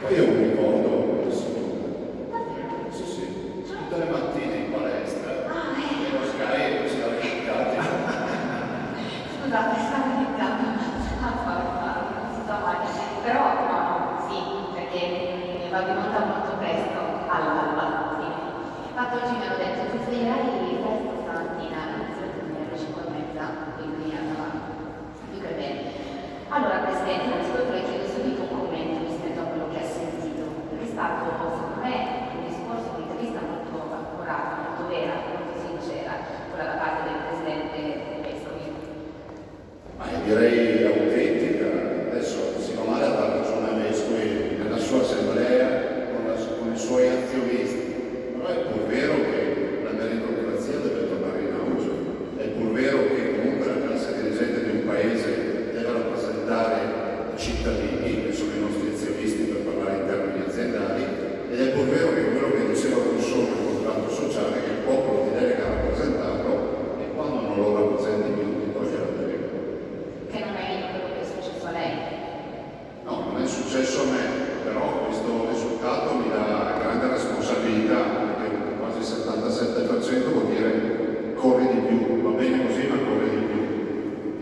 Poi io mi ricordo adesso, sì, sì, tutte le mattine in palestra, e lo Sky si era rifiutati. Scusate, stavo iniziando a farlo, non si sa mai, però no, sì, perché vado in onda molto presto all'alba, sì. Infatti oggi mi hanno detto ti sveglierai presto stamattina, alle 5:30, quindi andava più che bene. Allora Presidente, innanzitutto le chiedo subito un commento rispetto a quello che ha sentito, perché è stato, secondo me, un discorso, un'intervista molto accurata, molto vera, molto sincera, quella da parte del Presidente Vescovi. Ma io direi autentica. Adesso si va male a dare ragione a Vescovi nella sua assemblea con i suoi azionisti, però è pur vero che la meritocrazia deve tornare in auge, è pur vero che comunque la classe dirigente di un paese deve rappresentare i cittadini, che sono i nostri azionisti per parlare in termini aziendali, ed è pur vero che quello che diceva Rousseau nel contratto sociale, che il popolo ti delega a rappresentarlo e quando non lo rappresenti più ti toglie la delega. Che non è quello che è successo a lei. No, non è successo a me, però questo risultato mi dà grande responsabilità, perché quasi il 77% vuol dire corri di più, va bene così ma corri di più.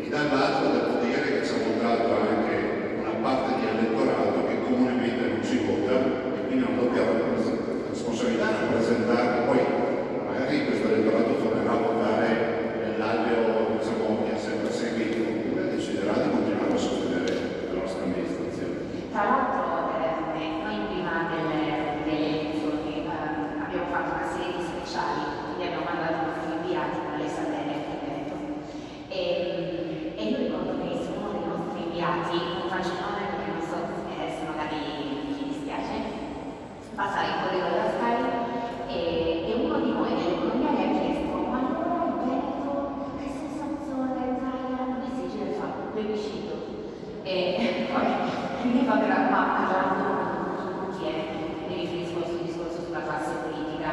E dall'altro devo dire che ci ha votato anche una parte di elettorato che comunemente non ci vota e quindi non dobbiamo responsabilità di rappresentare. Poi magari questo elettorato tornerà a votare nell'alveo, diciamo, che ha sempre seguito, oppure deciderà di continuare a sostenere la nostra amministrazione. Tra l'altro noi prima delle elezioni abbiamo fatto una serie di speciali, quindi abbiamo mandato i nostri inviati dalle Sardegna e Veneto. E io ricordo benissimo uno dei nostri inviati, non faccio il nome perché non so se magari ci dispiace, passa in corridoio della Sky e uno di noi dell'economia gli ha chiesto ma allora il Veneto che sensazione dai si gira e fa plebiscito e poi mi fa per ma parlando chi è, mi riferisco al suo discorso sulla classe politica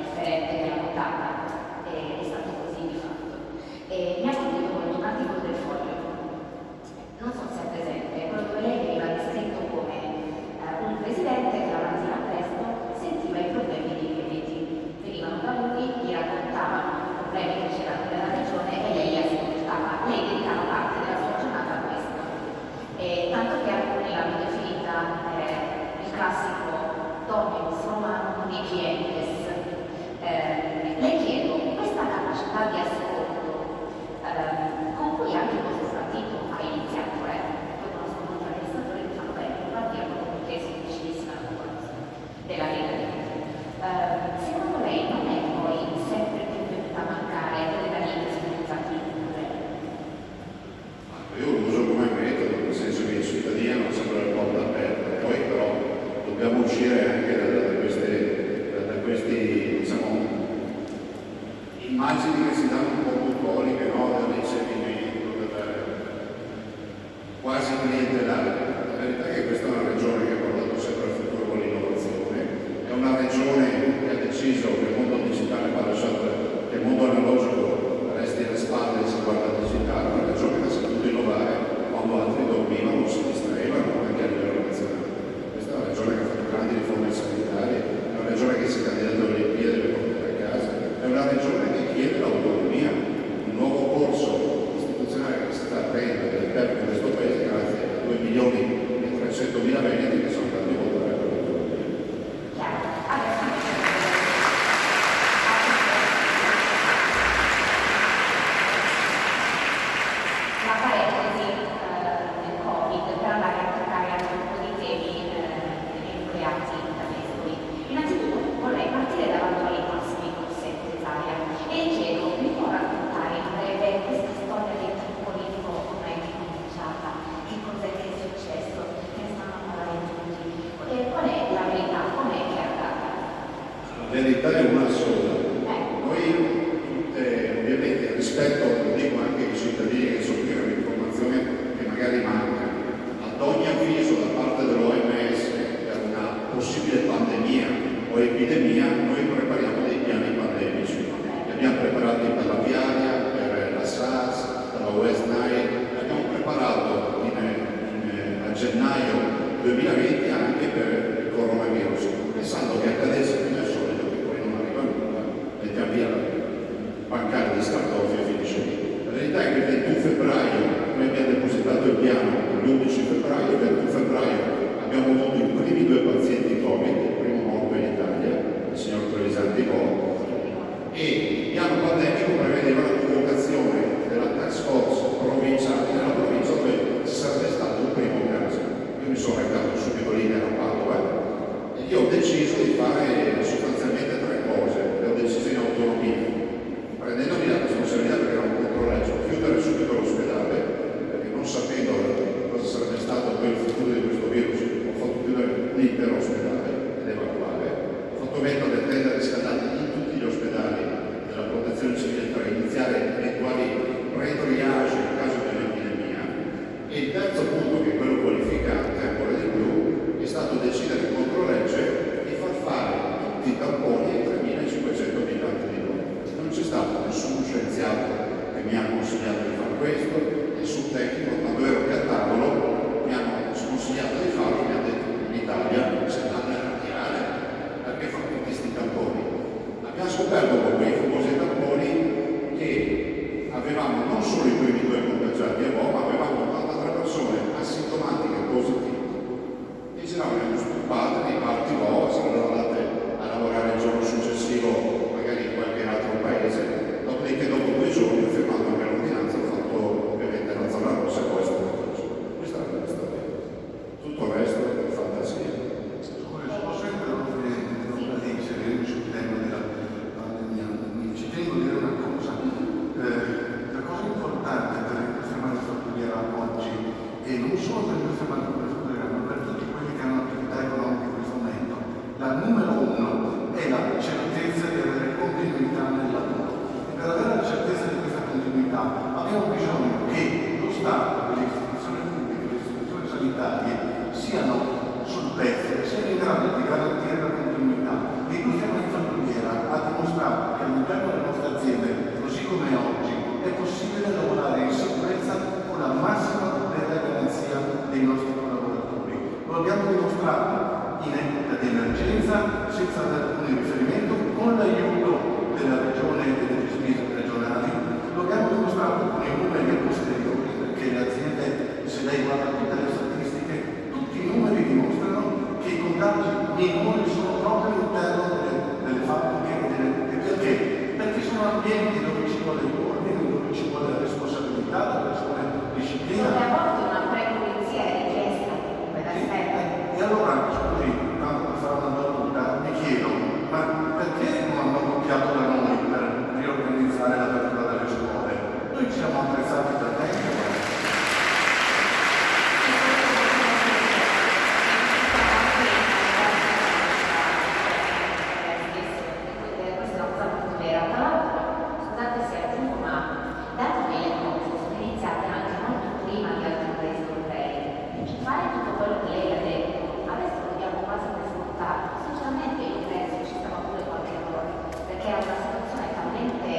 differente che l'ha votata, è stato così di fatto. E mi ha colpito molto un articolo del Foglio, non so se è presente, quello dove lei veniva descritto come un presidente che la mattina presto sentiva i problemi dei veneti, venivano da lui, gli raccontavano i problemi che c'erano nella regione e lei li ascoltava, lei dedicava parte della sua giornata a questo. Tanto che alcuni l'hanno definita il classico dominus romano con i clientes. Le chiedo, questa capacità di ascolto con cui anche il vostro partito ha iniziato, io conosco molti amministratori che fanno bene, infatti io perché sono vicinissima alla popolazione della Lega di secondo lei non è poi sempre più venuta a mancare delle varie sviluppative? Io lo uso come metodo, nel senso che i cittadini hanno sempre la porta aperta, poi però dobbiamo uscire anche da questi, diciamo, immagini che si danno un po' bucoliche, no? Del ricevimento, quasi clientelare. La verità è che questa è una regione che ha guardato sempre al futuro con l'innovazione, è una regione che ha deciso che il mondo digitale va lasciato, che il mondo analogico resti alle spalle e si guarda al digitale, una regione che ha saputo innovare quando altri dormivano o si distraevano anche a livello nazionale. Questa è una regione che ha fatto grandi riforme sanitarie, è una regione che si è candidata alle Olimpiadi e le porterà a casa, è una regione che chiede l'autonomia, un nuovo corso istituzionale che si sta aprendo all'interno di questo paese grazie a 2.300.000 veneti che sono andati a votare per l'autonomia. La parentesi del Covid per andare a toccare anche un po' di temi enucleati da Vescovi. Innanzitutto vorrei partire dall'attualità, se mi consente Isaia, e le chiedo, mi può raccontare in breve questa storia del team politico, come è cominciata, che cos'è che è successo, che ne stanno parlando pandemico prevedeva la convocazione della task force provinciale nella provincia dove ci sarebbe stato il primo caso. Io mi sono recato subito lì a Padova e io ho deciso di fare sostanzialmente tre cose, le ho decise in autonomia, prendendomi la responsabilità perché era un controllaggio, chiudere subito l'ospedale, perché non sapendo cosa sarebbe stato poi il futuro di questo virus, ho fatto chiudere l'intero ospedale ed evacuare, ho fatto mettere le tende riscaldate in tutti gli ospedali della protezione civile per iniziare eventuali retriage in caso di un'epidemia. E il terzo punto, che è quello qualificante ancora di più, è stato decidere contro legge di far fare tutti i tamponi ai 3.500 abitanti di Roma. Non c'è stato nessun scienziato che mi ha consigliato di fare questo, nessun tecnico. Quando ero qui a tavolo mi hanno sconsigliato di farlo, mi hanno detto in Italia se andate a tirare perché fa tutti questi tamponi. Abbiamo scoperto con quei famosi tamponi che avevamo non solo i primi due contagiati a Roma, ma avevamo 83 persone asintomatiche positive. E ce l'avevamo stupato nei parti Roma, sarebbero andate a lavorare il giorno successivo magari in qualche altro paese. Dopodiché dopo 2 giorni ho firmato anche l'ordinanza, ho fatto ovviamente la zona rossa e poi sono andato giù. Questa è la storia. Tutto il resto è fantasia. Posso interrompere sul tema della pandemia? Ci tengo a dire una cosa. La cosa importante per l'industria manifatturiera oggi, e non solo per l'industria manifatturiera, ma per tutti quelli che hanno attività economiche in questo momento, la numero uno è la certezza di avere continuità nel lavoro. E per avere la certezza di questa continuità abbiamo bisogno che lo Stato, le istituzioni pubbliche, le istituzioni sanitarie siano sul pezzo, siano in grado di garantire la continuità. L'industria manifatturiera ha dimostrato che all'interno delle nostre aziende, così come oggi, è possibile lavorare in sicurezza con la massima tutela e garanzia dei nostri collaboratori. Lo abbiamo dimostrato in epoca di emergenza, senza alcun riferimento, con l'aiuto della regione e delle spese regionali. Lo abbiamo dimostrato con i numeri a posteriori, perché le aziende, se lei guarda tutte le statistiche, tutti i numeri dimostrano che i contagi minori sono proprio all'interno delle fabbriche. Perché? Perché sono ambienti dove ci vuole ordine, dove ci vuole responsabilità, dove ci vuole disciplina. Dove a volte una pre-pulizia è richiesta, E allora, scusi, tanto per fare una battuta, mi chiedo, ma perché non hanno copiato da noi per riorganizzare l'apertura delle scuole? Noi ci siamo attrezzati per tempo. Fare tutto quello che lei ha detto, adesso dobbiamo quasi trasportare. Sinceramente io penso ci stava pure qualche errore, perché era una situazione talmente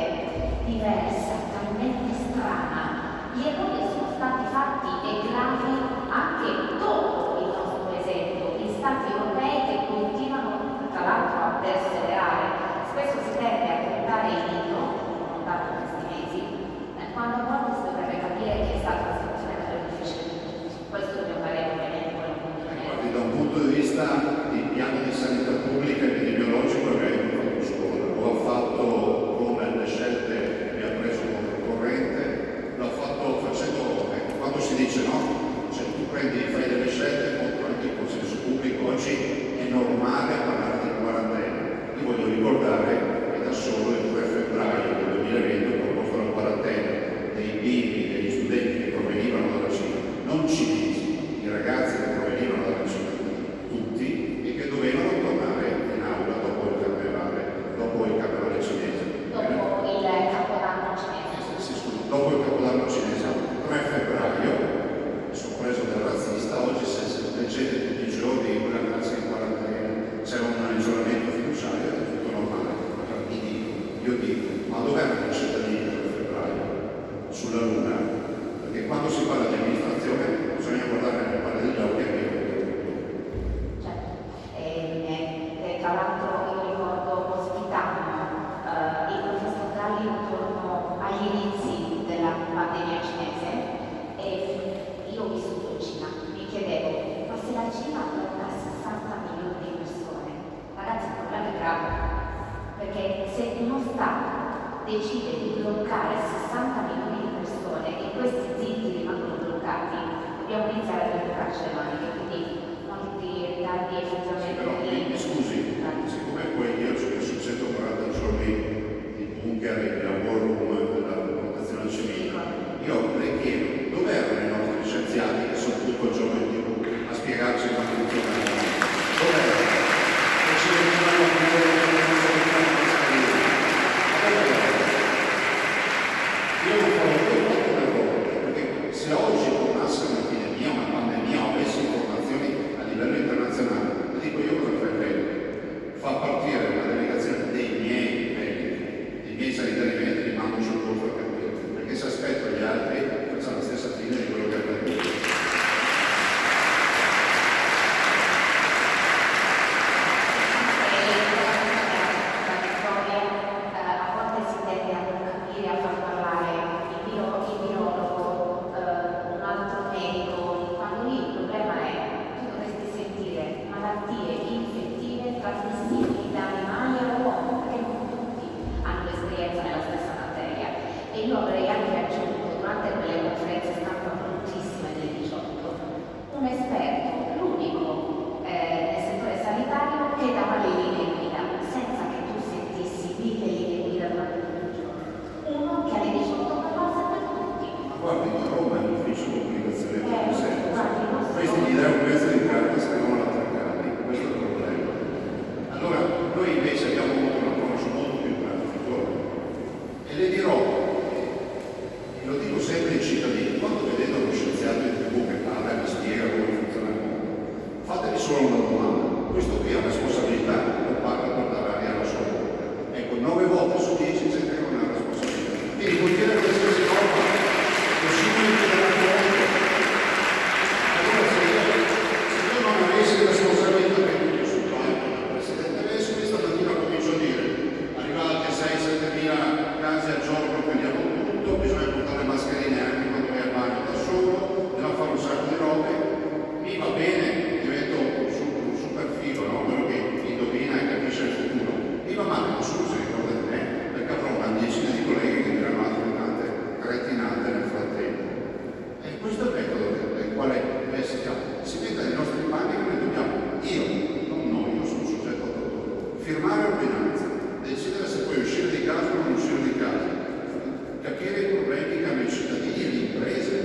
diversa, talmente strana. Gli errori sono stati fatti e gravi anche dopo il nostro esempio, in stati europei che continuano tra l'altro a perseverare. Spesso si tende a puntare il dito, non tanto questi mesi, quando a volte si dovrebbe capire che è stata una situazione davvero difficile. Questo è il mio parere, ovviamente, quello Guardi, da un punto di vista di piano di sanità pubblica e epidemiologico abbiamo fatto scuola. Lo ha fatto con le scelte che abbiamo preso come corrente, l'ha fatto facendo, ecco, quando si dice no, cioè tu fai delle scelte contro anche il consenso pubblico, oggi è normale parlare di quarantena. Io voglio ricordare che da solo il 3 febbraio del 2020 ho proposto la quarantena dei bimbi, degli studenti che provenivano dalla Cina, non cinesi, i ragazzi che provenivano dalla Cina, tutti, e che dovevano tornare in aula dopo il carnevale cinese. dopo il capodanno cinese. Sì, scusi, dopo il capodanno cinese, 3 febbraio, mi sono preso del razzista. Oggi se leggete tutti i giorni quella classe in quarantena, c'è un isolamento fiduciario, è tutto normale. facevano, e quindi molti ritardi effettivamente. Però mi scusi, siccome poi io ho messo 140 giorni di bunker e di lavoro della protezione civile, io le chiedo dove erano i nostri scienziati che sono tutto il giorno in TV a spiegarci come funziona? Dove erano? E ci venivano a dire io non farò più un lavoro, perché se oggi tornasse un'epidemia, una pandemia, o avessi informazioni a livello internazionale, dico io cosa farei? Fa partire una delegazione dei miei medici, dei miei sanitari medici, li mando sul posto a capire, perché se aspetto gli altri facciamo la stessa fine di quello che è accaduto. trasmissibili da animali a uomo, perché non tutti hanno esperienza nella stessa materia. E io avrei anche aggiunto, durante quelle conferenze stampa bruttissime del 18, un esperto, l'unico nel settore sanitario, che dava le linee guida, senza che tu sentissi 1000 linee guida durante tutto il giorno. Uno che alle 18 parlasse per tutti. Ma guardi, a Roma è l'ufficio comunicazione di questi gli dai un pezzo di carta, scrivono la traccare, questo è il problema. Allora, noi invece abbiamo avuto un approccio molto più pratico e le dirò, e lo dico sempre ai cittadini, quando vedete uno scienziato in TV che parla e vi spiega come funziona il mondo, fatevi solo una domanda. Questo qui ha responsabilità, lo parla per dare aria alla sua bocca. Ecco, 9 volte su 10 c'è che non ha responsabilità. Quindi vuol dire qualsiasi cosa, possibile che la conto. Allora, se io non avessi responsabilità, che io sul palco del Presidente Vescovi, stamattina comincio a dire, arrivate 6-7 mila casi al giorno, prendiamo tutto, bisogna portare mascherine anche quando vai al bagno da solo, bisogna fare un sacco di robe, mi va bene, divento un super figo, no? Quello che indovina e capisce il futuro. Mi va male, ma solo si ricorda di me, perché avrò una decina di colleghi che diranno altre tante cretinate nel frattempo. E questo è il metodo del quale si mette nei nostri panni che noi dobbiamo, io, non noi, io sono un soggetto autore, firmare ordinanza, decidere se puoi uscire di casa o non uscire di casa, capire i problemi che hanno i cittadini e le imprese.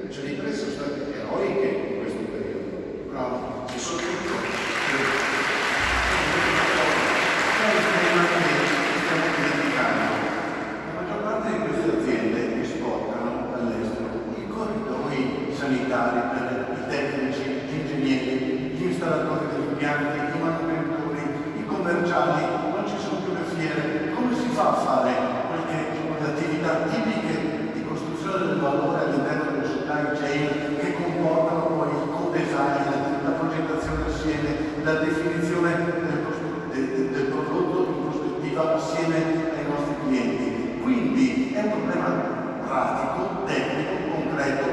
Cioè le imprese sono state eroiche in questo periodo. Bravo. Ci sono tutto. Stiamo dimenticando. La maggior parte di queste aziende esportano all'estero i corridoi sanitari per i tecnici, gli ingegneri, gli installatori degli impianti, i manutentori, i commerciali, non ci sono più le fiere. Come si fa a fare quelle che sono le attività tipiche di costruzione del valore all'interno del supply chain che comportano poi il co-design, la progettazione assieme, la definizione del prodotto in prospettiva assieme ai nostri clienti. Quindi è un problema pratico, tecnico, concreto,